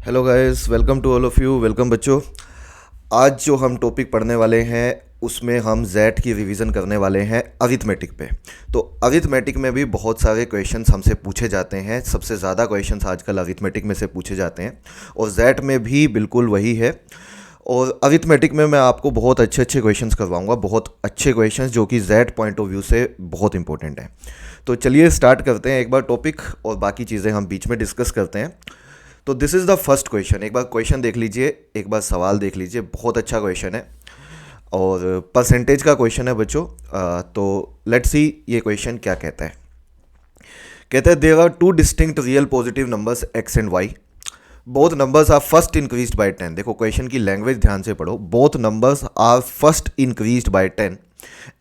Hello guys, welcome to all of you. Welcome बच्चों। आज जो हम टॉपिक पढ़ने वाले हैं उसमें हम जेड की रिवीजन करने वाले हैं अरिथमेटिक पे। तो अरिथमेटिक में भी बहुत सारे क्वेश्चंस हमसे पूछे जाते हैं। सबसे ज़्यादा क्वेश्चंस आजकल अरिथमेटिक में से पूछे जाते हैं और जेड में भी बिल्कुल वही है। और अरिथमेटिक में मैं आपको बहुत अच्छे अच्छे क्वेश्चंस करवाऊंगा, बहुत अच्छे क्वेश्चंस जो कि जेड पॉइंट ऑफ व्यू से बहुत इंपॉर्टेंट हैं। तो चलिए स्टार्ट करते हैं एक बार टॉपिक, और बाकी चीज़ें हम बीच में डिस्कस करते हैं। तो this is the first question. एक बार क्वेश्चन देख लीजिए, एक बार सवाल देख लीजिए। बहुत अच्छा क्वेश्चन है और परसेंटेज का क्वेश्चन है बच्चों। तो लेट्स सी ये क्वेश्चन क्या कहता है। कहता है there are two distinct real positive numbers x and y. Both numbers are first increased by 10। देखो क्वेश्चन की लैंग्वेज ध्यान से पढ़ो। Both numbers are first increased by 10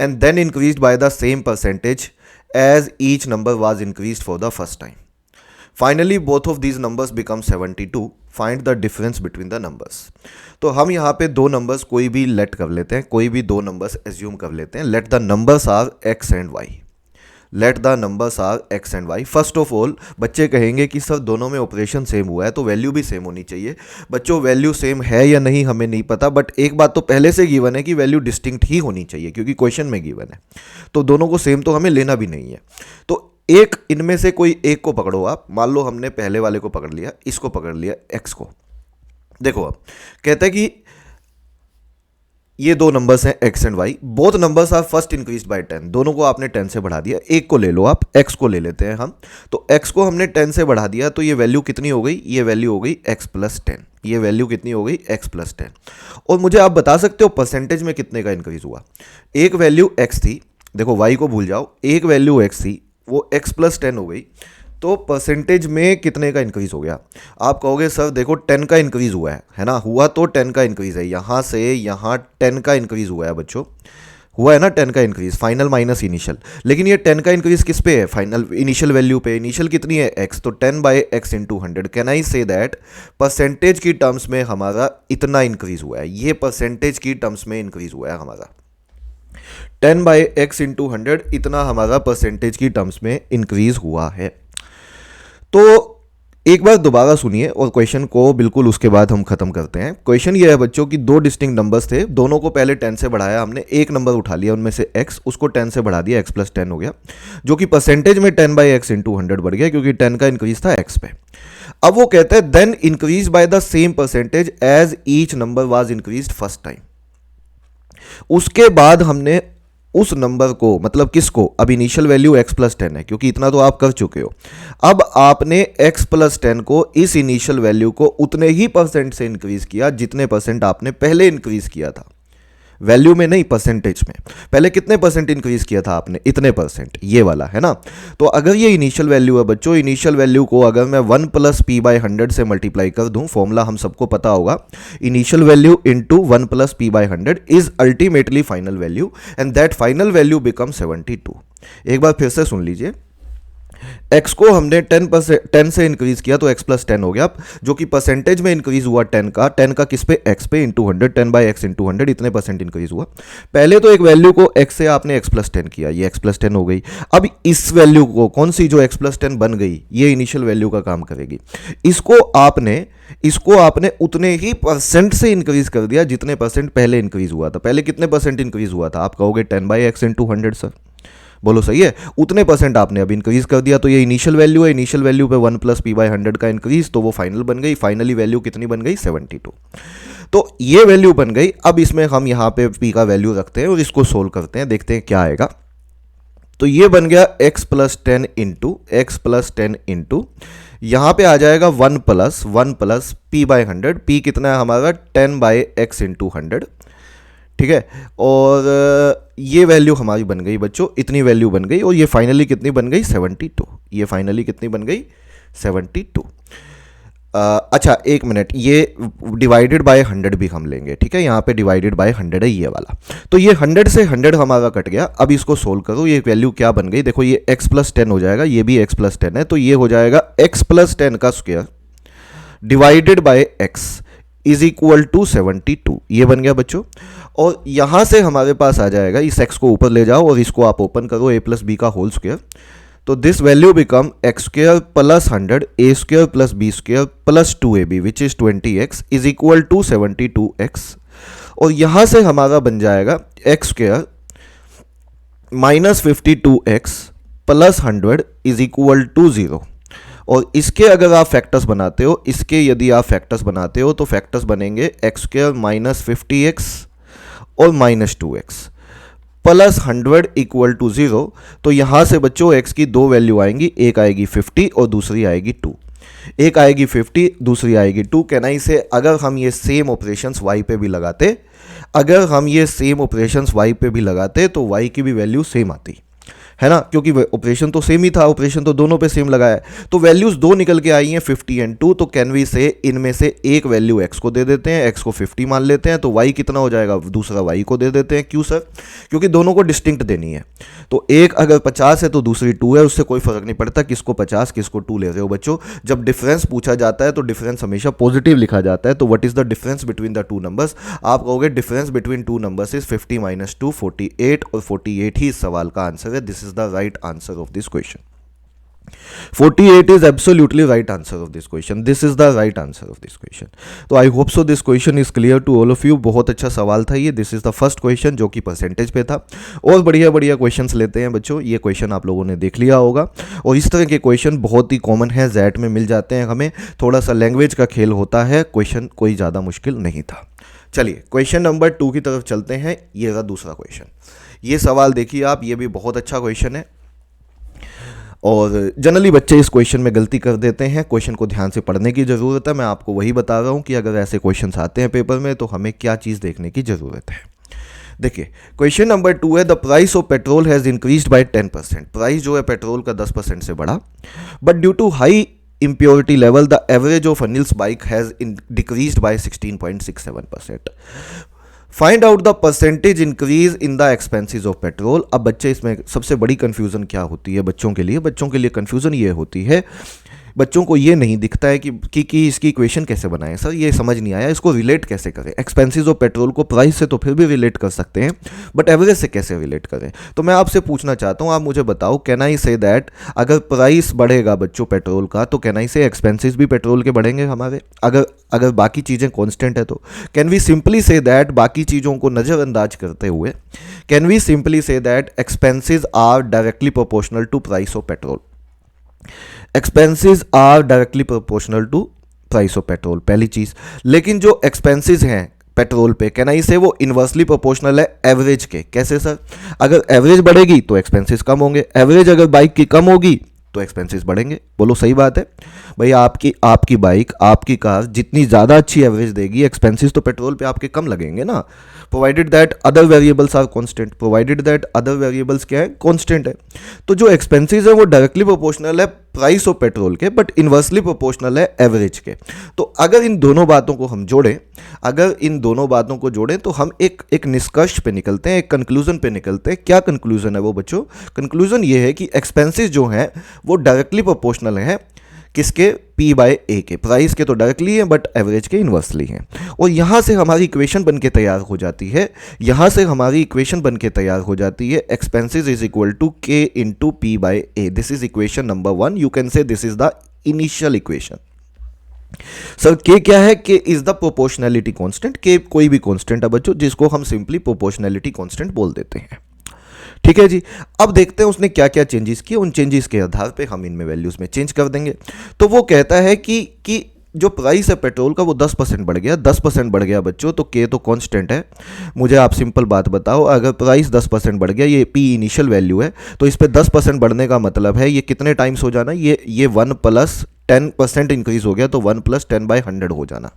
and then increased by the same percentage as each number was increased for the first time. Finally both of these numbers become 72। Find the difference between the numbers. तो हम यहाँ पे दो numbers कोई भी late कर लेते हैं, कोई भी दो नंबर्स एज्यूम कर लेते हैं। Let the numbers are x and y. Let the numbers are x and y. First of all बच्चे कहेंगे कि सर दोनों में ऑपरेशन सेम हुआ है तो वैल्यू भी सेम होनी चाहिए। बच्चों वैल्यू सेम है या नहीं हमें नहीं पता, बट एक बात तो पहले से गिवन है कि वैल्यू डिस्टिंक्ट ही होनी चाहिए क्योंकि क्वेश्चन में गिवन है। तो दोनों को सेम तो हमें लेना भी नहीं है। तो एक इनमें से कोई एक को पकड़ो आप। मान लो हमने पहले वाले को पकड़ लिया, इसको पकड़ लिया एक्स को। देखो अब कहता है कि ये दो नंबर्स हैं x and y. Both numbers are first increased by 10। दोनों को आपने 10 से बढ़ा दिया। एक को ले लो आप, एक्स को ले लेते हैं हम। तो एक्स को हमने 10 से बढ़ा दिया तो ये वैल्यू कितनी हो गई? ये वैल्यू हो गई एक्स प्लस 10। ये वैल्यू कितनी हो गई? X plus 10। और मुझे आप बता सकते हो परसेंटेज में कितने का इंक्रीज हुआ? एक वैल्यू एक्स थी, देखो वाई को भूल जाओ, एक वैल्यू एक्स थी, वो एक्स प्लस 10 हो गई। तो परसेंटेज में कितने का इंक्रीज हो गया? आप कहोगे सर देखो 10 का इंक्रीज हुआ है ना? हुआ तो 10 का इंक्रीज है। यहाँ से यहाँ 10 का इंक्रीज हुआ है बच्चों, हुआ है ना 10 का इंक्रीज, फाइनल माइनस इनिशियल। लेकिन ये 10 का इंक्रीज किस पे है? फाइनल इनिशियल वैल्यू पे। इनिशियल कितनी है? एक्स। तो 10 by x into 100। Can I say that percentage की टर्म्स में हमारा इतना इंक्रीज हुआ है। ये परसेंटेज की टर्म्स में इंक्रीज हुआ है हमारा 10 बाई एक्स इंटू 100। इतना हमारा परसेंटेज की टर्म्स में इंक्रीज हुआ है। तो एक बार दोबारा सुनिए और क्वेश्चन को बिल्कुल उसके बाद हम खत्म करते हैं। क्वेश्चन ये है बच्चों कि दो डिस्टिंक्ट नंबर्स थे, दोनों को पहले 10 से बढ़ाया हमने। एक नंबर उठा लिया उनमें से x, उसको 10 से बढ़ा दिया, x प्लस 10 हो गया, जो कि परसेंटेज में 10 बाई एक्स इंटू 100 बढ़ गया क्योंकि 10 का इंक्रीज था x पे। अब वो कहते हैं then increase by the same percentage as each number was increased first time. उसके बाद हमने उस नंबर को, मतलब किसको? अब इनिशियल वैल्यू x प्लस 10 है क्योंकि इतना तो आप कर चुके हो। अब आपने x प्लस 10 को, इस इनिशियल वैल्यू को उतने ही परसेंट से इंक्रीज किया जितने परसेंट आपने पहले इंक्रीज किया था। वैल्यू में नहीं, परसेंटेज में। पहले कितने परसेंट इंक्रीज किया था आपने? इतने परसेंट, ये वाला है ना। तो अगर ये इनिशियल वैल्यू है बच्चों, इनिशियल वैल्यू को अगर मैं 1 प्लस पी बाई 100 से मल्टीप्लाई कर दूं, फॉर्मूला हम सबको पता होगा, initial value into 1 plus P by 100 is ultimately final value and that final value become 72। एक बार फिर से सुन लीजिए। x को हमने 10 से इंक्रीज किया तो x प्लस 10 हो गया, जो कि परसेंटेज में इंक्रीज हुआ 10 का किस पे? x पे इंटू 100। 10 बाई एक्स इंटू 100 इतने परसेंट इंक्रीज हुआ। पहले तो एक वैल्यू को x से आपने x प्लस 10 किया, ये x प्लस 10 हो गई। अब इस वैल्यू को, कौन सी जो x प्लस 10 बन गई, ये इनिशियल वैल्यू का काम करेगी। इसको आपने उतने ही परसेंट से इंक्रीज कर दिया जितने परसेंट पहले इंक्रीज हुआ था। पहले कितने परसेंट इंक्रीज हुआ था? आप कहोगे 10 बाई एक्स इंटू 100 सर। बोलो सही है, उतने परसेंट आपने अब इंक्रीज कर दिया। तो ये इनिशियल वैल्यू है, इनिशियल वैल्यू पे 1 प्लस पी बाई 100 का इंक्रीज, तो वो फाइनल बन गई। फाइनली वैल्यू कितनी बन गई? 72। तो ये वैल्यू बन गई। अब इसमें हम यहाँ पे पी का वैल्यू रखते हैं और इसको सोल्व करते हैं, देखते हैं क्या आएगा। तो ये बन गया x plus 10 into x plus 10 into, यहाँ पे आ जाएगा 1 प्लस पी बाई 100। पी कितना है हमारा? 10 बाई एक्स इंटू 100, ठीक है। और ये वैल्यू हमारी बन गई बच्चों, इतनी वैल्यू बन गई। और ये फाइनली कितनी बन गई? 72। ये फाइनली कितनी बन गई? 72। अच्छा एक मिनट, ये डिवाइडेड बाय 100 भी हम लेंगे, ठीक है। यहाँ पे डिवाइडेड बाय 100 है ये वाला। तो ये 100 से 100 हमारा कट गया। अब इसको सोल्व करो, ये वैल्यू क्या बन गई? देखो ये x प्लस 10 हो जाएगा, ये भी x प्लस 10 है, तो ये हो जाएगा x प्लस 10 का square divided by x is equal to 72। ये बन गया बच्चों। और यहाँ से हमारे पास आ जाएगा, इस x को ऊपर ले जाओ और इसको आप ओपन करो, a प्लस बी का होल स्क्वायर। तो this value become x square plus 100 a square plus b square plus 2ab which is 20x is equal to 72x। और यहां से हमारा बन जाएगा x square minus 52x plus 100 is equal to 0। और इसके अगर आप फैक्टर्स बनाते हो, इसके यदि आप फैक्टर्स बनाते हो तो फैक्टर्स बनेंगे एक्स स्क्र माइनस 50x और minus 2x plus 100 equal to 0। तो यहां से बच्चों x की दो वैल्यू आएंगी, एक आएगी 50 और दूसरी आएगी 2। एक आएगी 50, दूसरी आएगी 2। कहना इसे अगर हम ये सेम ऑपरेशंस y पे भी लगाते, अगर हम ये सेम ऑपरेशंस y पे भी लगाते तो y की भी वैल्यू सेम आती है ना, क्योंकि ऑपरेशन तो सेम ही था, ऑपरेशन तो दोनों पे सेम लगाया है। तो वैल्यूज दो निकल के आई हैं 50 एंड 2। तो कैन वी से इनमें से एक वैल्यू x को दे देते हैं, x को 50 मान लेते हैं, तो y कितना हो जाएगा, दूसरा y को दे देते हैं। क्यों सर? क्योंकि दोनों को डिस्टिंक्ट देनी है। तो एक अगर 50 है तो दूसरी 2 है, उससे कोई फर्क नहीं पड़ता किसको 50 किसको 2 ले रहे हो बच्चों। जब डिफरेंस पूछा जाता है तो डिफरेंस हमेशा पॉजिटिव लिखा जाता है। तो what is the difference between the two numbers? आप कहोगे difference between two numbers is 50 minus 2 48, और 48 ही इस सवाल का आंसर है। This is the right answer of this question. 48 is absolutely right answer of this question. This is the right answer of this question. तो I hope so this question is clear to all of you. बहुत अच्छा सवाल था ये. This is the first question जो कि percentage पे था. और बढ़िया बढ़िया क्वेश्चंस लेते हैं बच्चों. ये क्वेश्चन आप लोगों ने देख लिया होगा और इस तरह के क्वेश्चन बहुत ही कॉमन है, जैट में मिल जाते हैं हमें. थोड़ा सा लैंग्वेज का खेल होता है, क्वेश्चन कोई ज़्यादा मुश्किल नहीं था. चलिए क्वेश्चन नंबर 2 की तरफ चलते हैं. ये रहा दूसरा क्वेश्चन. ये सवाल देखिए आप, ये भी बहुत अच्छा क्वेश्चन है और जनरली बच्चे इस क्वेश्चन में गलती कर देते हैं. क्वेश्चन को ध्यान से पढ़ने की ज़रूरत है. मैं आपको वही बता रहा हूँ कि अगर ऐसे क्वेश्चंस आते हैं पेपर में तो हमें क्या चीज़ देखने की ज़रूरत है. देखिए क्वेश्चन नंबर 2 है, the price of petrol has increased by 10%. Price जो है पेट्रोल का 10% से बढ़ा, but due to high impurity level the average of Anil's bike has decreased by 16.67%. Find out the percentage increase in the expenses of petrol. अब बच्चे इसमें सबसे बड़ी कंफ्यूजन क्या होती है बच्चों के लिए? बच्चों के लिए कंफ्यूजन ये होती है, बच्चों को ये नहीं दिखता है कि इसकी इक्वेशन कैसे बनाएं. सर ये समझ नहीं आया, इसको रिलेट कैसे करें? एक्सपेंसेस ऑफ पेट्रोल को प्राइस से तो फिर भी रिलेट कर सकते हैं, बट एवरेज से कैसे रिलेट करें? तो मैं आपसे पूछना चाहता हूँ, आप मुझे बताओ, कैन आई से दैट अगर प्राइस बढ़ेगा बच्चों पेट्रोल का तो कैन आई से एक्सपेंसेस भी पेट्रोल के बढ़ेंगे हमारे? अगर बाकी चीज़ें कॉन्स्टेंट है तो can we simply say that बाकी चीज़ों को नज़रअंदाज करते हुए can we simply say that expenses are directly proportional to price of petrol. Expenses are directly proportional to price of petrol, पहली चीज. लेकिन जो एक्सपेंसेस हैं पेट्रोल पे कैन आई से वो इन्वर्सली प्रोपोर्शनल है एवरेज के. कैसे सर? अगर एवरेज बढ़ेगी तो एक्सपेंसेस कम होंगे, एवरेज अगर बाइक की कम होगी तो एक्सपेंसेस बढ़ेंगे. बोलो सही बात है भाई? आपकी बाइक, आपकी कार जितनी ज़्यादा अच्छी एवरेज देगी, एक्सपेंसेस तो पेट्रोल पे आपके कम लगेंगे ना, provided that other variables are constant. Provided that other variables क्या है? कांस्टेंट है. तो जो एक्सपेंसेस है वो डायरेक्टली प्रोपोर्शनल है प्राइस ऑफ पेट्रोल के, बट इन्वर्सली प्रोपोर्शनल है एवरेज के. तो अगर इन दोनों बातों को हम जोड़ें, तो हम एक निष्कर्ष पे निकलते हैं, एक कंक्लूजन पे निकलते हैं. क्या कंक्लूजन है वो बच्चों? कंक्लूजन ये है कि एक्सपेंसेस जो हैं वो डायरेक्टली प्रोपोर्शनल हैं किसके? P बाय A के. प्राइस के तो डायरेक्टली हैं बट एवरेज के इन्वर्सली हैं. और यहाँ से हमारी इक्वेशन बन के तैयार हो जाती है, expenses is equal to K into P by A. This is equation number 1. You can say this is the initial equation. Sir K क्या है? K is the proportionality constant. K कोई भी कांस्टेंट है बच्चों जिसको हम सिंपली प्रोपोर्शनैलिटी कांस्टेंट बोल देते हैं. ठीक है जी. अब देखते हैं उसने क्या क्या चेंजेस किए. उन चेंजेस के आधार पे हम इनमें वैल्यूज में चेंज कर देंगे. तो वो कहता है कि जो प्राइस है पेट्रोल का वो 10% बढ़ गया. 10% बढ़ गया बच्चों, तो के तो कांस्टेंट है. मुझे आप सिंपल बात बताओ, अगर प्राइस 10% बढ़ गया, ये पी इनिशियल वैल्यू है, तो इस पे 10% बढ़ने का मतलब है ये कितने टाइम्स हो जाना? ये 1 प्लस 10% इंक्रीज हो गया, तो 1 प्लस 10 बाई 100 हो जाना.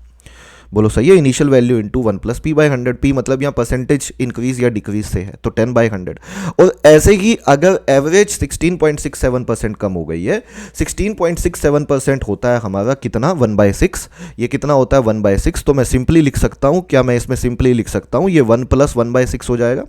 बोलो सही है? Initial value into 1 plus P by 100. P मतलब यहाँ परसेंटेज इंक्रीज या डिक्रीज से है, तो 10 बाई 100. और ऐसे ही अगर एवरेज 16.67% कम हो गई है, 16.67% होता है हमारा कितना? 1/6. ये कितना होता है? 1/6. तो मैं सिंपली लिख सकता हूँ, क्या मैं इसमें सिंपली लिख सकता हूँ? ये 1 प्लस 1/6 हो जाएगा.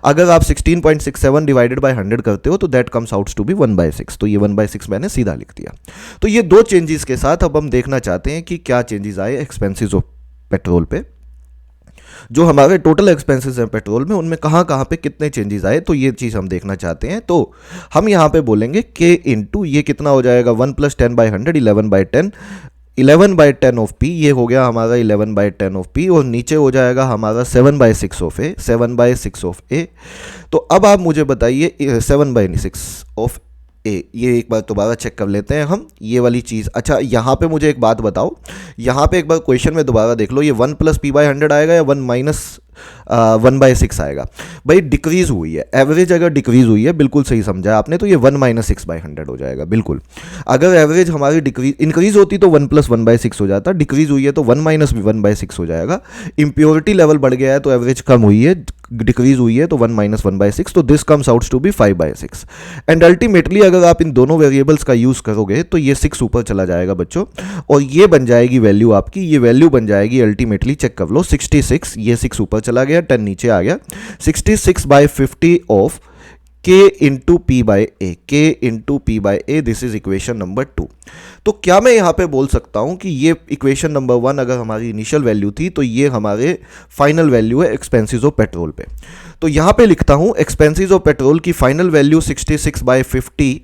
अगर आप 16.67 डिवाइडेड बाई 100 करते हो तो that comes out to be 1/6. तो ये 1/6 मैंने सीधा लिख दिया. तो ये दो चेंजेस के साथ अब हम देखना चाहते हैं कि क्या चेंजेस आए एक्सपेंसेस ऑफ पेट्रोल पे. जो हमारे टोटल एक्सपेंसेस हैं पेट्रोल में, उनमें कहाँ कहाँ पे कितने चेंजेस आए, तो ये चीज़ हम देखना चाहते हैं। तो हम यहाँ पे बोलेंगे k इंटू ये कितना हो जाएगा 1 + 10/100 11/10 11/10 ऑफ p, ये हो गया हमारा 11/10 ऑफ p, और नीचे हो जाएगा हमारा 7/6 ऑफ a 7/6 ऑफ a। तो अब आप मुझे बताइए 7/6 ऑफ ए, ये एक बार दोबारा चेक कर लेते हैं हम ये वाली चीज़। अच्छा यहाँ पे मुझे एक बात बताओ, यहाँ पे एक बार क्वेश्चन में दोबारा देख लो, ये 1 + p/100 आएगा या 1/6 आएगा। भाई डिक्रीज हुई है, एवरेज अगर डिक्रीज हुई है, बिल्कुल सही समझा आपने, तो ये 1 - 6/100 हो जाएगा बिल्कुल। अगर एवरेज हमारी इंक्रीज होती तो 1 + 1/6 हो जाता, डिक्रीज हुई है तो 1 - 1/6 हो जाएगा। इम्प्योरिटी लेवल बढ़ गया है तो एवरेज कम हुई है, डिक्रीज हुई है तो 1 - 1/6, तो this comes out to be 5/6। And ultimately अगर आप इन दोनों वेरिएबल्स का यूज करोगे तो ये 6 ऊपर चला जाएगा बच्चों, और ये बन जाएगी वैल्यू आपकी, ये वैल्यू बन जाएगी अल्टीमेटली, चेक कर लो 66, ये 6 ऊपर चला गया, 10 नीचे आ गया, 66/50 of k into P by A, k into P by A, this is equation number 2। तो क्या मैं यहां पे बोल सकता हूं कि ये इक्वेशन नंबर 1 अगर हमारी इनिशियल वैल्यू थी तो ये हमारे फाइनल वैल्यू है एक्सपेंसेस ऑफ पेट्रोल पे। तो यहां पे लिखता हूं एक्सपेंसेस ऑफ पेट्रोल की final value 66/50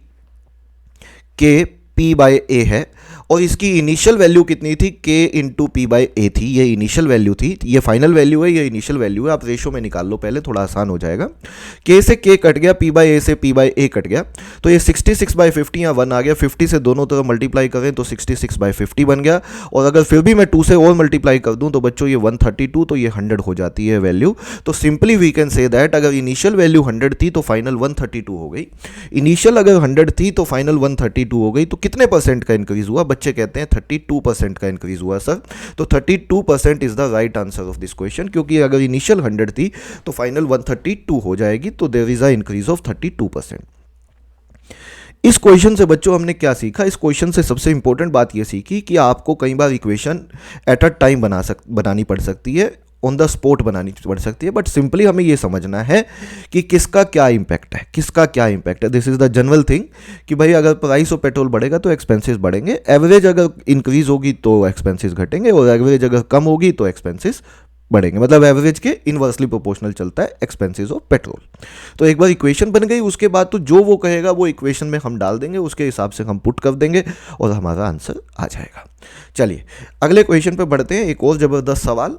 k p by A है, और इसकी इनिशियल वैल्यू कितनी थी, k into P by A थी, ये इनिशियल वैल्यू थी, ये फाइनल वैल्यू है, ये इनिशियल वैल्यू है। आप रेशो में निकाल लो पहले, थोड़ा आसान हो जाएगा। k से k कट गया, p बाई ए से p बाई ए कट गया, तो ये 66/50 यहाँ 1 आ गया, 50 से दोनों तरफ मल्टीप्लाई करें तो 66/50 बन गया, और अगर फिर भी मैं 2 से और मल्टीप्लाई कर दूं तो बच्चों ये 132, तो ये 100 हो जाती है वैल्यू। तो simply we can say that अगर इनिशियल वैल्यू 100 थी तो फाइनल 132 हो गई, इनिशियल अगर 100 थी तो फाइनल 132 हो गई। तो कितने परसेंट का इंक्रीज हुआ, बच्चे कहते हैं 32% का इंक्रीज हुआ सर। तो 32% is the right answer of this question, क्योंकि अगर इनिशियल 100 थी तो फाइनल 132 हो जाएगी, तो there is a increase of 32%। इस क्वेश्चन से बच्चों हमने क्या सीखा, इस क्वेश्चन से सबसे इंपॉर्टेंट बात यह सीखी कि आपको कई बार इक्वेशन एट अ टाइम बनानी पड़ सकती है, ऑन द स्पॉट बनानी पड़ सकती है, बट सिंपली हमें ये समझना है कि किसका क्या इंपैक्ट है, किसका क्या इंपैक्ट है। This is the general thing कि भाई अगर प्राइस ऑफ पेट्रोल बढ़ेगा तो एक्सपेंसेस बढ़ेंगे, एवरेज अगर इंक्रीज होगी तो एक्सपेंसेस घटेंगे, और एवरेज अगर कम होगी तो एक्सपेंसेस बढ़ेंगे, मतलब एवरेज के इनवर्सली प्रोपोर्शनल चलता है एक्सपेंसेस ऑफ पेट्रोल। तो एक बार इक्वेशन बन गई, उसके बाद तो जो वो कहेगा वो इक्वेशन में हम डाल देंगे, उसके हिसाब से हम पुट कर देंगे और हमारा आंसर आ जाएगा। चलिए अगले क्वेश्चन पे बढ़ते हैं। एक और ज़बरदस्त सवाल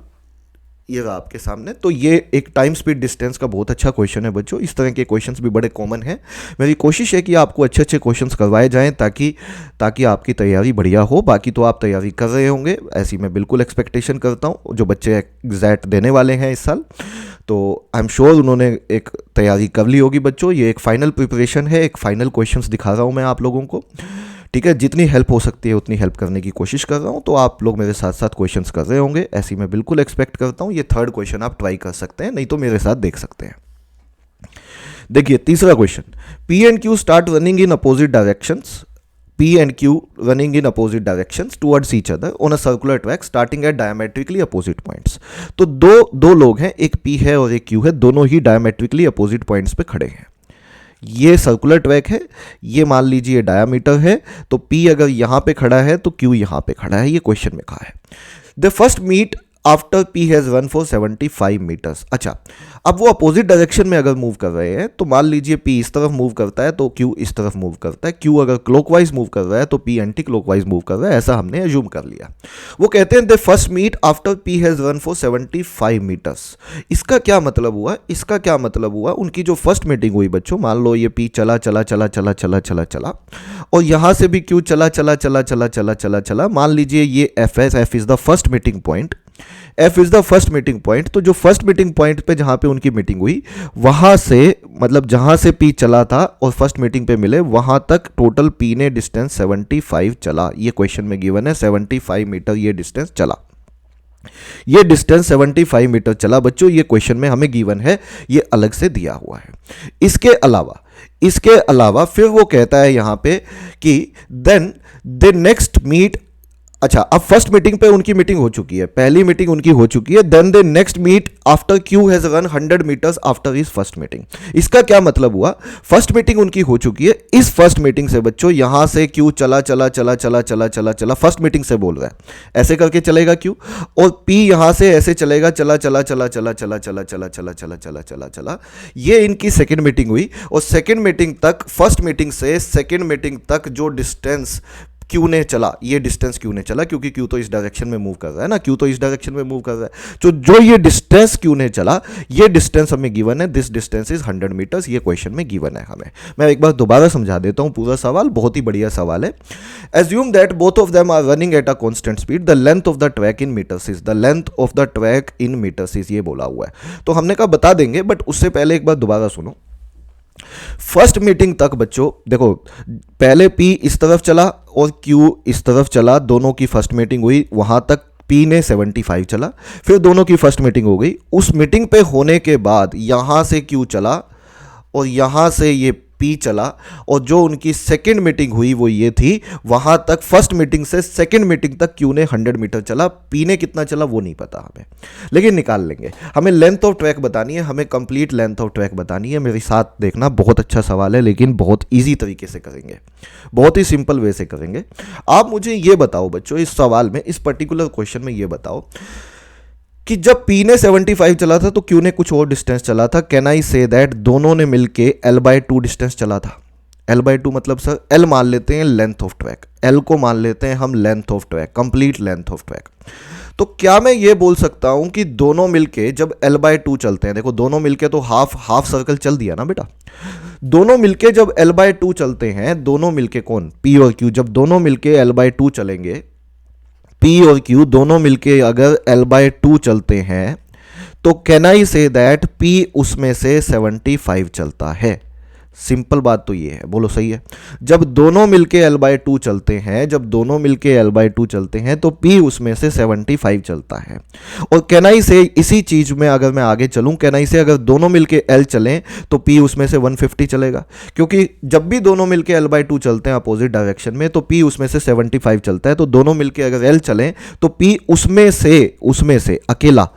ये रहा आपके सामने। तो ये एक टाइम स्पीड डिस्टेंस का बहुत अच्छा क्वेश्चन है बच्चों, इस तरह के क्वेश्चंस भी बड़े कॉमन हैं। मेरी कोशिश है कि आपको अच्छे अच्छे क्वेश्चंस करवाए जाएं ताकि आपकी तैयारी बढ़िया हो। बाकी तो आप तैयारी कर रहे होंगे, ऐसी मैं बिल्कुल एक्सपेक्टेशन करता हूं। जो बच्चे एग्जैक्ट देने वाले हैं इस साल, तो आई एम श्योर उन्होंने एक तैयारी कर ली होगी बच्चों। ये एक फाइनल प्रिपरेशन है, एक फाइनल क्वेश्चंस दिखा रहा हूँ मैं आप लोगों को, ठीक है। जितनी हेल्प हो सकती है उतनी हेल्प करने की कोशिश कर रहा हूँ। तो आप लोग मेरे साथ साथ क्वेश्चंस कर रहे होंगे, ऐसी मैं बिल्कुल एक्सपेक्ट करता हूँ। ये थर्ड क्वेश्चन आप ट्राई कर सकते हैं, नहीं तो मेरे साथ देख सकते हैं। देखिए तीसरा question, P and Q start running in opposite directions, P and Q running in opposite directions towards each other on a circular track starting at diametrically opposite points। तो दो लोग हैं, एक P है और एक Q है, दोनों ही diametrically opposite points पे खड़े हैं। ये सर्कुलर ट्रैक है, ये मान लीजिए डायामीटर है, तो P अगर यहाँ पे खड़ा है तो Q यहाँ पे खड़ा है, ये क्वेश्चन में कहा है। The first meet after P has run for 75 metres. अच्छा, अब वो अपोजिट डायरेक्शन में अगर मूव कर रहे हैं तो मान लीजिए P इस तरफ मूव करता है तो Q इस तरफ मूव करता है, Q अगर क्लॉकवाइज मूव कर रहा है तो P एंटी क्लॉकवाइज मूव कर रहा है, ऐसा हमने एज्यूम कर लिया। वो कहते हैं the first meet after P has run for 75 metres. इसका क्या मतलब हुआ, इसका क्या मतलब हुआ, उनकी जो फर्स्ट मीटिंग हुई बच्चों, मान लो ये P चला चला चला चला चला चला चला और यहाँ से भी Q चला चला चला चला चला चला चला। मान लीजिए ये F है, F is the first meeting point, F is the first meeting point. तो जो फर्स्ट मीटिंग पॉइंट पे जहां पे उनकी मीटिंग हुई, वहां से मतलब जहां से P चला था और फर्स्ट मीटिंग पे मिले, वहां तक टोटल P ने डिस्टेंस 75 चला। ये क्वेश्चन में गिवन है 75 मीटर ये डिस्टेंस चला, ये डिस्टेंस 75 मीटर चला बच्चों, ये क्वेश्चन में हमें गिवन है, ये अलग से दिया हुआ है। इसके अलावा फिर वो कहता है यहां पे कि देन दे नेक्स्ट मीट अच्छा, अब फर्स्ट मीटिंग पे उनकी मीटिंग हो चुकी है, पहली मीटिंग उनकी हो चुकी है, then the next meet after Q has run 100 metres after his first meeting. इसका क्या मतलब हुआ, फर्स्ट मीटिंग उनकी हो चुकी है, इस फर्स्ट मीटिंग से बच्चों यहां से क्यू चला चला चला चला चला चला चला, फर्स्ट मीटिंग से बोल रहा है, ऐसे करके चलेगा क्यू, और पी यहां से ऐसे चलेगा, चला चला चला चला चला चला चला चला चला चला चला चला। ये इनकी सेकेंड मीटिंग हुई, और सेकेंड मीटिंग तक, फर्स्ट मीटिंग से सेकेंड मीटिंग तक जो डिस्टेंस क्यू ने चला, ये डिस्टेंस क्यू ने चला, क्योंकि क्यू तो इस डायरेक्शन में मूव कर रहा है ना, क्यू तो इस डायरेक्शन में मूव कर रहा है, तो जो ये डिस्टेंस क्यू ने चला, ये डिस्टेंस हमें गिवन है, दिस डिस्टेंस इज 100 मीटर्स, ये क्वेश्चन में गिवन है हमें। मैं एक बार दोबारा समझा देता हूं पूरा सवाल, बहुत ही बढ़िया सवाल है। Assume that both of them are running at a constant speed, the length of the track in metres is, the length of the track in metres is, ये बोला हुआ है। तो हमने कहा बता देंगे, बट उससे पहले एक बार दोबारा सुनो। फर्स्ट मीटिंग तक बच्चों देखो, पहले P इस तरफ चला और Q इस तरफ चला, दोनों की फर्स्ट मीटिंग हुई, वहां तक P ने 75 चला, फिर दोनों की फर्स्ट मीटिंग हो गई। उस मीटिंग पे होने के बाद यहां से Q चला और यहां से ये P चला, और जो उनकी सेकेंड मीटिंग हुई वो ये थी, वहां तक फर्स्ट मीटिंग से सेकेंड मीटिंग तक Q ने 100 मीटर चला, P ने कितना चला वो नहीं पता हमें, लेकिन निकाल लेंगे। हमें लेंथ ऑफ ट्रैक बतानी है, हमें कंप्लीट लेंथ ऑफ ट्रैक बतानी है। मेरे साथ देखना, बहुत अच्छा सवाल है, लेकिन बहुत ईजी तरीके से करेंगे, बहुत ही सिंपल वे से करेंगे। आप मुझे ये बताओ बच्चों, इस सवाल में, इस पर्टिकुलर क्वेश्चन में ये बताओ कि जब P ने 75 चला था तो Q ने कुछ और डिस्टेंस चला था। कैन आई से दैट दोनों ने मिलके L/2 डिस्टेंस चला था। L/2 मतलब सर, L मान लेते हैं लेंथ ऑफ ट्रैक, L को मान लेते हैं हम length of track, complete length of track. तो क्या मैं ये बोल सकता हूं कि दोनों मिलके जब L/2 चलते हैं, देखो दोनों मिलके तो हाफ सर्कल चल दिया ना बेटा, दोनों मिलके जब L/2 चलते हैं, दोनों मिलके कौन, P और Q, जब दोनों मिलके L/2 चलेंगे, P और Q दोनों मिलके अगर L/2 चलते हैं, तो can I say that P उसमें से 75 चलता है। सिंपल बात तो ये है, बोलो सही है। जब दोनों मिलके L/2 चलते हैं, जब दोनों मिलके L/2 चलते हैं तो P उसमें से 75 चलता है। और कैन आई से, इसी चीज में अगर मैं आगे चलूं, कैन आई से अगर दोनों मिलके L चलें तो P उसमें से 150 चलेगा, क्योंकि जब भी दोनों मिलके L/2 चलते हैं अपोजिट डायरेक्शन में, तो P उसमें से 75 चलता है। तो दोनों मिलके अगर L चलें तो P उसमें से अकेला,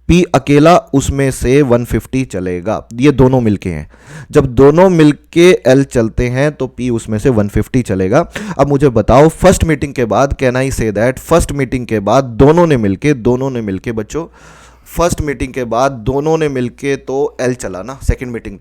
P अकेला उसमें से 150 चलेगा। ये दोनों मिलके हैं, जब दोनों मिलके L चलते हैं तो P उसमें से 150 चलेगा। अब मुझे बताओ, फर्स्ट मीटिंग के बाद can I say that, first meeting के बाद दोनों ने मिलके बच्चों, फर्स्ट मीटिंग के बाद दोनों ने मिलके तो L चला ना, सेकेंड मीटिंग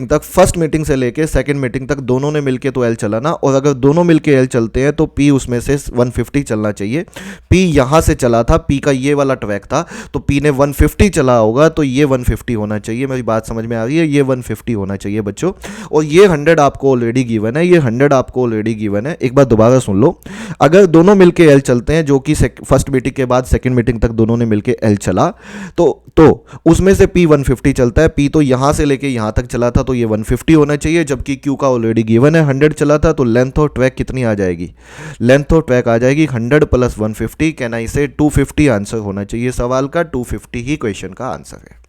तक, फर्स्ट मीटिंग से लेके सेकंड मीटिंग तक दोनों ने मिलके तो L चला ना, और अगर दोनों मिलके L चलते हैं तो P उसमें से 150 चलना चाहिए। P यहां से चला था, P का ये वाला ट्रैक था, तो P ने 150 चला होगा, तो ये 150 होना चाहिए। मेरी बात समझ में आ रही है, ये 150 होना चाहिए बच्चों। और ये 100 आपको ऑलरेडी गिवन है, ये 100 आपको ऑलरेडी गिवन है। एक बार दोबारा सुन लो, अगर दोनों मिलके L चलते हैं, जो कि फर्स्ट मीटिंग के बाद सेकंड मीटिंग तक दोनों ने मिलके L चला, तो उसमें से P 150 चलता है। P तो यहां से लेके यहां तक चला था, तो ये 150 होना चाहिए, जबकि Q का ऑलरेडी गिवन है 100 चला था, तो लेंथ ऑफ ट्रैक कितनी आ जाएगी, लेंथ ऑफ ट्रैक आ जाएगी 100 प्लस 150। कैन आई से 250 आंसर होना चाहिए सवाल का, 250 ही क्वेश्चन का आंसर है।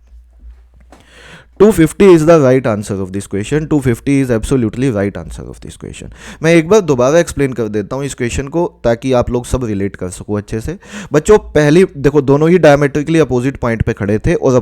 250 is the right answer of this question. 250 is absolutely right answer of this question. मैं एक बार दोबारा एक्सप्लेन कर देता हूँ इस क्वेश्चन को, ताकि आप लोग सब रिलेट कर सको अच्छे से। बच्चों पहली देखो, दोनों ही डायमेट्रिकली अपोजिट पॉइंट पे खड़े थे और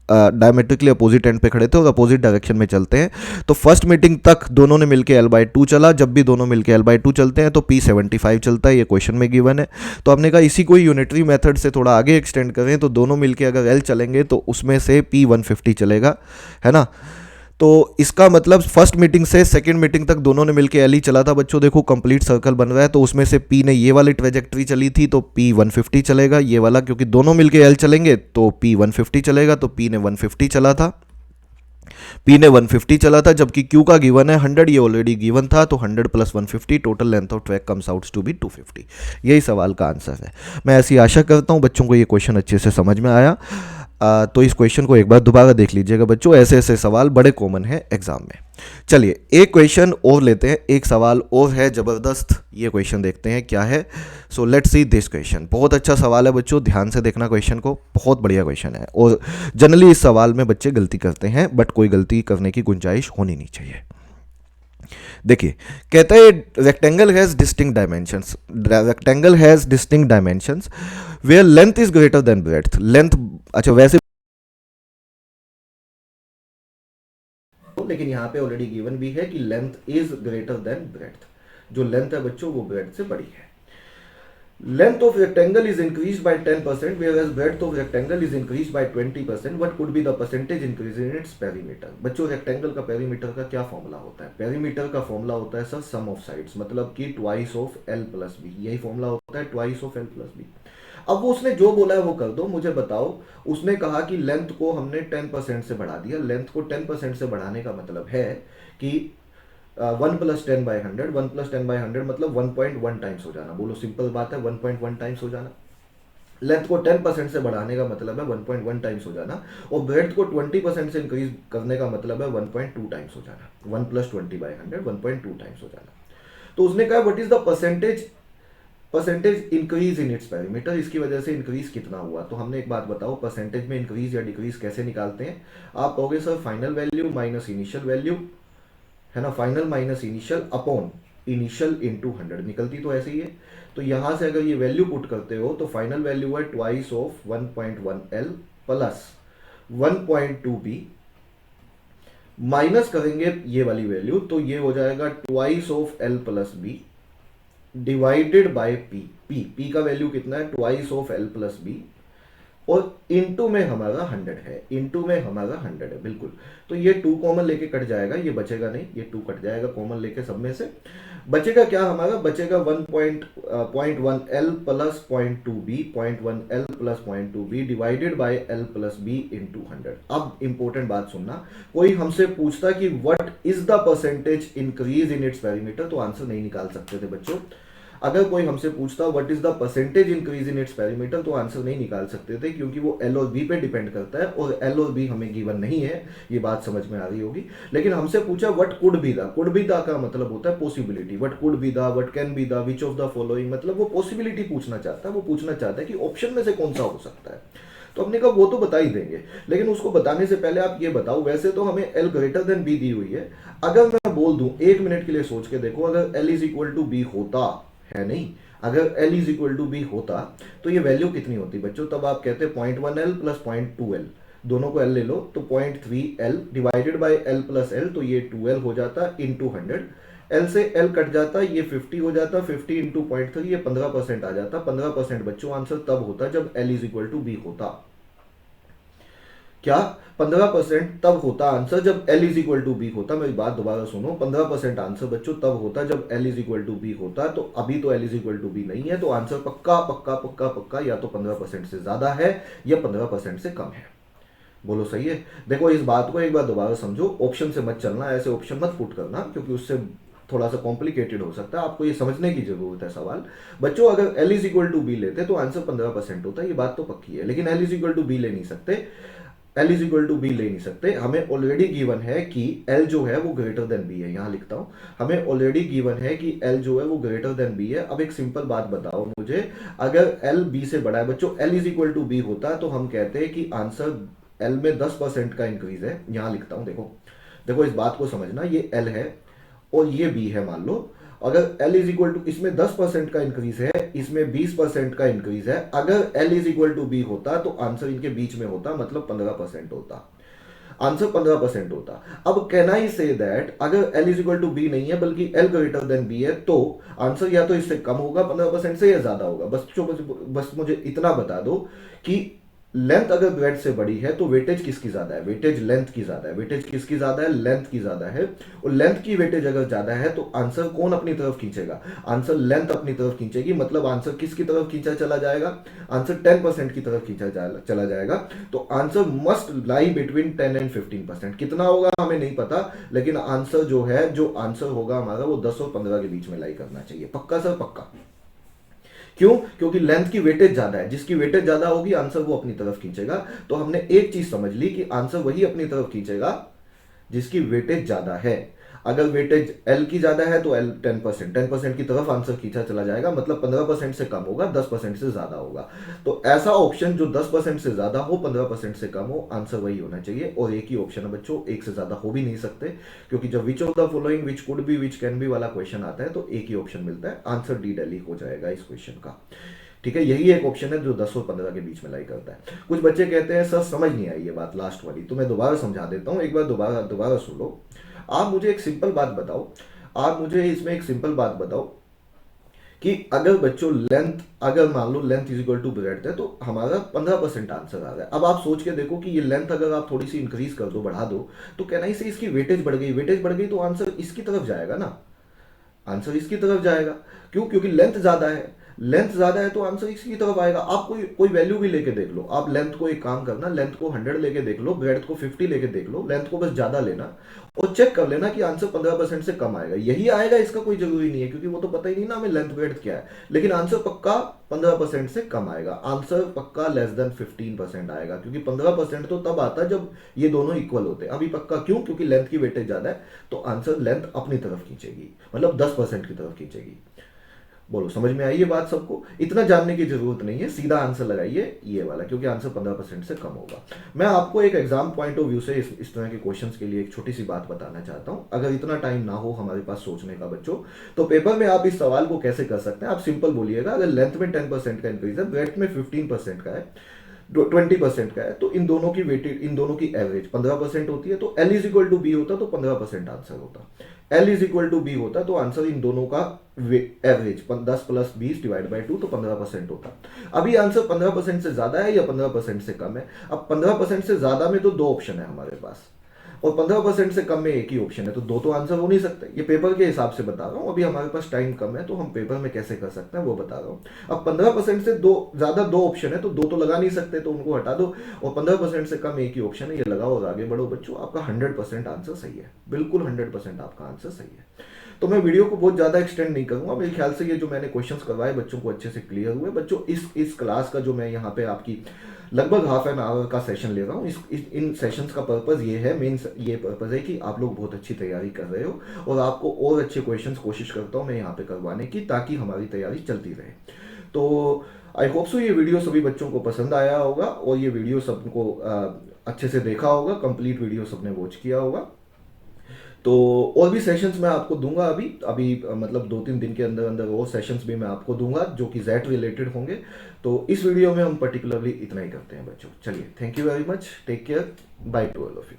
डायमेट्रिकली अपोजिट एंड पे खड़े थे और अपोजिट डायरेक्शन में चलते हैं। तो फर्स्ट मीटिंग तक दोनों ने मिलके L/2 चला, जब भी दोनों मिलके L/2 चलते हैं तो P 75 चलता है, ये क्वेश्चन में गिवन है। तो हमने कहा इसी को यूनिटरी मेथड से थोड़ा आगे एक्सटेंड करें, तो दोनों मिलके अगर L चलेंगे तो उसमें से P 150 चलेगा, है ना। तो इसका मतलब फर्स्ट मीटिंग से सेकंड मीटिंग तक दोनों ने मिलके L ही चला था बच्चों। देखो कंप्लीट सर्कल बन रहा है, तो उसमें से P ने ये वाली ट्रेजेक्ट्री चली थी, तो P 150 चलेगा, ये वाला, क्योंकि दोनों मिलके L चलेंगे तो P 150 चलेगा, तो P ने 150 चला था, P ने 150 चला था, जबकि Q का गिवन है 100, ये ऑलरेडी गिवन था, तो 100 plus 150 total length of track comes out to be 250। यही सवाल का आंसर है। मैं ऐसी आशा करता हूँ बच्चों को ये क्वेश्चन अच्छे से समझ में आया। तो इस क्वेश्चन को एक बार दोबारा देख लीजिएगा बच्चों, ऐसे ऐसे सवाल बड़े कॉमन है एग्जाम में। चलिए एक क्वेश्चन और लेते हैं, एक सवाल और है जबरदस्त, ये क्वेश्चन देखते हैं क्या है। So let's see this question. बहुत अच्छा सवाल है बच्चों, ध्यान से देखना क्वेश्चन को, बहुत बढ़िया क्वेश्चन है। और जनरली इस सवाल में बच्चे गलती करते हैं, बट कोई गलती करने की गुंजाइश होनी नहीं चाहिए। देखिए, कहता है rectangle has distinct dimensions where length is greater than breadth. Length, अच्छा वैसे, लेकिन यहाँ पे ऑलरेडी गिवन भी है कि length is greater than breadth. जो लेंथ है बच्चों वो ब्रेड्थ से बड़ी है। Length of rectangle is increased by 10%, whereas breadth of rectangle is increased by 20%. What could be the percentage increase in its perimeter? बच्चों रेक्टेंगल का पेरीमीटर का क्या फॉर्मूला होता है? पेरीमीटर का फॉर्मूला होता है सर सम ऑफ साइड्स, मतलब कि twice of L plus B. यही फॉर्मूला होता है, twice of L plus B. अब वो उसने जो बोला है वो कर दो, मुझे बताओ। उसने कहा कि लेंथ को हमने 10% से बढ़ा दिया। लेंथ को 10% से बढ़ाने का मतलब है कि 1+10/100, 1+10/100 मतलब 1.1 टाइम्स हो जाना। बोलो सिंपल बात है, 1.1 टाइम्स हो जाना। लेंथ को 10% से बढ़ाने का मतलब है 1.1 टाइम्स हो जाना, और ब्रेड्थ को 20% से इंक्रीज करने का मतलब है 1.2 टाइम्स हो जाना। 1+20/100 1.2 टाइम्स हो जाना। तो उसने कहा what is the percentage increase in its perimeter, इसकी वजह से इंक्रीज कितना हुआ। तो हमने एक बात बताओ, परसेंटेज में इंक्रीज या डिक्रीज कैसे निकालते हैं? आप कहोगे sir final value minus initial value, है ना, final minus initial upon initial into 100, निकलती तो ऐसे ही है। तो यहां से अगर ये वैल्यू पुट करते हो तो फाइनल वैल्यू है twice of 1.1 L plus 1.2 B, minus करेंगे ये वाली वैल्यू तो ये हो जाएगा twice of L plus B divided by P. P का वैल्यू कितना है? Twice of L plus B, और इनटू में हमारा 100 है, इनटू में हमारा 100 है, बिल्कुल। तो ये 2 कॉमन लेके कट जाएगा, ये बचेगा नहीं, ये 2 कट जाएगा कॉमन लेके सब में से। बचेगा क्या हमारा? बचेगा 1.1 L plus 0.2 B, 0.1 L plus 0.2 B divided by L plus B into 100। अब इंपॉर्टेंट बात सुनना, कोई हमसे पूछता कि what is the percentage increase in its perimeter, तो आंसर नहीं निकाल सकते थे बच्चों। अगर कोई हमसे पूछता what is the percentage increase in its perimeter, तो आंसर नहीं निकाल सकते थे, क्योंकि वो एल और बी पे डिपेंड करता है, और एल और बी हमें गिवन नहीं है। ये बात समझ में आ रही होगी। लेकिन हमसे पूछा what could be the, could be the का मतलब होता है possibility. What could be the, what can be the, which of the following, मतलब वो पॉसिबिलिटी पूछना चाहता है। वो पूछना चाहता है कि ऑप्शन में से कौन सा हो सकता है। तो हमने कहा वो तो बता ही देंगे, लेकिन उसको बताने से पहले आप ये बताओ, वैसे तो हमें L greater than be the हुई है। अगर मैं बोल दूं, एक मिनट के लिए सोच के देखो, अगर L is equal to B होता है, नहीं, अगर L is equal to B होता तो ये वैल्यू कितनी होती बच्चों? तब आप कहते 0.1L प्लस 0.2L, दोनों को L ले लो तो 0.3L divided by L plus L, तो ये 2L हो जाता इंटू 100। L से L कट जाता, ये 50 हो जाता, 50 इंटू 0.3, ये 15% आ जाता। 15% बच्चों आंसर तब होता जब L is equal to B होता। क्या 15% तब होता आंसर जब L is equal to B होता? मेरी बात दोबारा सुनो, 15% आंसर बच्चों तब होता जब L is equal to B होता। तो अभी तो L is equal to B नहीं है, तो आंसर पक्का पक्का पक्का पक्का या तो 15% से ज्यादा है या 15% से कम है। बोलो सही है? देखो इस बात को एक बार दोबारा समझो, ऑप्शन से मत चलना, ऐसे ऑप्शन मत पुट करना, क्योंकि उससे थोड़ा सा कॉम्प्लिकेटेड हो सकता है। आपको ये समझने की जरूरत है सवाल। बच्चों अगर L is equal to B लेते तो आंसर 15% होता, ये बात तो पक्की है। लेकिन L is equal to B ले नहीं सकते, L is equal to B ले नहीं सकते। हमें ऑलरेडी गिवन है कि L जो है वो ग्रेटर देन बी है। यहां लिखता हूं, हमें ऑलरेडी गिवन है कि L जो है वो ग्रेटर देन बी है। अब एक सिंपल बात बताओ मुझे, अगर L बी से बड़ा है बच्चों, L is equal to B होता तो हम कहते हैं कि आंसर L में 10% का इंक्रीज है। यहां लिखता हूं, देखो देखो इस बात को समझना, ये L है और ये B है मान लो। अगर L इज इक्वल टू, इसमें 10% का इंक्रीज है, इसमें 20% का इंक्रीज है। अगर L is equal to B होता तो आंसर इनके बीच में होता, मतलब 15% होता, आंसर 15% होता। अब कैन आई से दैट अगर L is equal to B नहीं है बल्कि L ग्रेटर देन बी है, तो आंसर या तो इससे कम होगा 15% से, या ज्यादा होगा। बस मुझे इतना बता दो कि लेंथ अगर ब्रेड से बड़ी है तो वेटेज किसकी ज्यादा है? वेटेज लेंथ की ज्यादा है। वेटेज किसकी ज्यादा है? लेंथ की ज्यादा है। और लेंथ की वेटेज अगर ज्यादा है तो आंसर कौन अपनी तरफ खींचेगा? आंसर लेंथ अपनी तरफ खींचेगी, मतलब आंसर किसकी तरफ खींचा चला जाएगा? आंसर 10% की तरफ खींचा चला जाएगा। तो answer must lie between 10 and 15%। कितना होगा हमें नहीं पता, लेकिन आंसर जो है, जो आंसर होगा हमारा वो 10 और 15 के बीच में लाई करना चाहिए। पक्का सर? पक्का। क्यों? क्योंकि लेंथ की वेटेज ज्यादा है, जिसकी वेटेज ज्यादा होगी आंसर वो अपनी तरफ खींचेगा। तो हमने एक चीज समझ ली कि आंसर वही अपनी तरफ खींचेगा जिसकी वेटेज ज्यादा है। अगर वेटेज एल की ज़्यादा है तो एल 10%, 10% की तरफ आंसर खींचा चला जाएगा, मतलब 15% से कम होगा, 10% से ज़्यादा होगा। तो ऐसा ऑप्शन जो 10% से ज़्यादा हो, 15% से कम हो, आंसर वही होना चाहिए। और एक ही ऑप्शन है बच्चों, एक से ज़्यादा हो भी नहीं सकते, क्योंकि जब which of the following which could be which can be वाला क्वेश्चन आता है तो एक ही ऑप्शन मिलता है, आंसर डी दिल्ली हो जाएगा इस क्वेश्चन का। ठीक है, यही एक ऑप्शन है जो 10 और 15 के बीच में लाई करता है। कुछ बच्चे कहते हैं सर समझ नहीं आई ये बात लास्ट वाली, तो मैं दोबारा समझा देता हूँ, एक बार दोबारा दोबारा सुन लो। आप मुझे एक सिंपल बात बताओ, आप मुझे इसमें एक सिंपल बात बताओ कि अगर बच्चों लेंथ, अगर मान लो length is equal to breadth है, तो हमारा 15% आंसर आ रहा है। अब आप सोच के देखो कि ये लेंथ अगर आप थोड़ी सी इंक्रीज कर दो, बढ़ा दो, तो कहना ही से इसकी वेटेज बढ़ गई, वेटेज बढ़ गई तो आंसर इसकी तरफ जाएगा ना, आंसर इसकी तरफ जाएगा। क्यों? क्योंकि लेंथ ज्यादा है, लेंथ ज्यादा है तो आंसर इसकी तरफ आएगा। आप कोई कोई वैल्यू भी लेके देख लो, आप लेंथ को एक काम करना, लेंथ को 100 लेके देख लो, ब्रेड्थ को 50 लेके देख लो, लेंथ को बस ज्यादा लेना और चेक कर लेना कि आंसर 15% से कम आएगा। यही आएगा, इसका कोई जरूरी नहीं है, क्योंकि वो तो पता ही नहीं ना हमें लेंथ ब्रेड्थ क्या है, लेकिन आंसर पक्का 15% से कम आएगा, आंसर पक्का लेस देन 15% आएगा, क्योंकि 15% तो तब आता है जब ये दोनों इक्वल होते हैं। अभी पक्का क्यों? क्योंकि लेंथ की वेटेज ज्यादा है, तो आंसर लेंथ अपनी तरफ खींचेगी, मतलब 10% की तरफ खींचेगी। बोलो समझ में आई ये बात सबको? इतना जानने की जरूरत नहीं है, सीधा आंसर लगाइए ये वाला, क्योंकि आंसर 15% से कम होगा। मैं आपको एक एग्जाम पॉइंट ऑफ व्यू से इस तरह के क्वेश्चंस के लिए एक छोटी सी बात बताना चाहता हूं। अगर इतना टाइम ना हो हमारे पास सोचने का बच्चों, तो पेपर में आप इस सवाल को कैसे कर सकते हैं, आप सिंपल बोलिएगा अगर लेंथ में 10% का इंक्रीज है, ब्रेड्थ में 15% का है, 20% का है, तो इन दोनों की वेटेड, इन दोनों की एवरेज 15% होती है, तो L is equal to B होता तो 15% आंसर होता। L is equal to B होता तो आंसर इन दोनों का एवरेज 10 प्लस 20 डिवाइड बाई 2 तो 15% होता। अभी आंसर 15% से ज्यादा है या 15% से कम है? अब 15% से ज्यादा में तो दो ऑप्शन है हमारे पास, और 15% से कम में एक ही ऑप्शन है, तो दो तो आंसर हो नहीं सकते। ये पेपर के हिसाब से बता रहा हूँ, अभी हमारे पास टाइम कम है तो हम पेपर में कैसे कर सकते हैं वो बता रहा हूँ। अब 15% से दो ज्यादा दो ऑप्शन है तो दो तो लगा नहीं सकते, तो उनको हटा दो, और 15% से कम एक ही ऑप्शन है, ये लगाओ और आगे बढ़ो बच्चों। आपका 100% आंसर सही है, बिल्कुल 100% आपका आंसर सही है। तो मैं वीडियो को बहुत ज़्यादा एक्सटेंड नहीं करूंगा, मेरे ख्याल से ये जो मैंने क्वेश्चंस करवाए बच्चों को अच्छे से क्लियर हुए। बच्चों इस क्लास का जो मैं यहाँ पे आपकी लगभग हाफ एन आवर का सेशन ले रहा हूँ, इन सेशंस का पर्पज़ ये है, मेन ये पर्पज़ है कि आप लोग बहुत अच्छी तैयारी कर रहे हो, और आपको और अच्छे क्वेश्चंस कोशिश करता हूँ मैं यहाँ पे करवाने की, ताकि हमारी तैयारी चलती रहे। तो आई होप सो ये वीडियो सभी बच्चों को पसंद आया होगा, और ये वीडियो सबको अच्छे से देखा होगा, कंप्लीट वीडियो सबने वॉच किया होगा। तो और भी सेशंस मैं आपको दूंगा, अभी अभी मतलब 2-3 दिन के अंदर अंदर और सेशंस भी मैं आपको दूंगा जो कि जेट रिलेटेड होंगे। तो इस वीडियो में हम पर्टिकुलरली इतना ही करते हैं बच्चों। चलिए, thank you very much, take care, bye to all of you.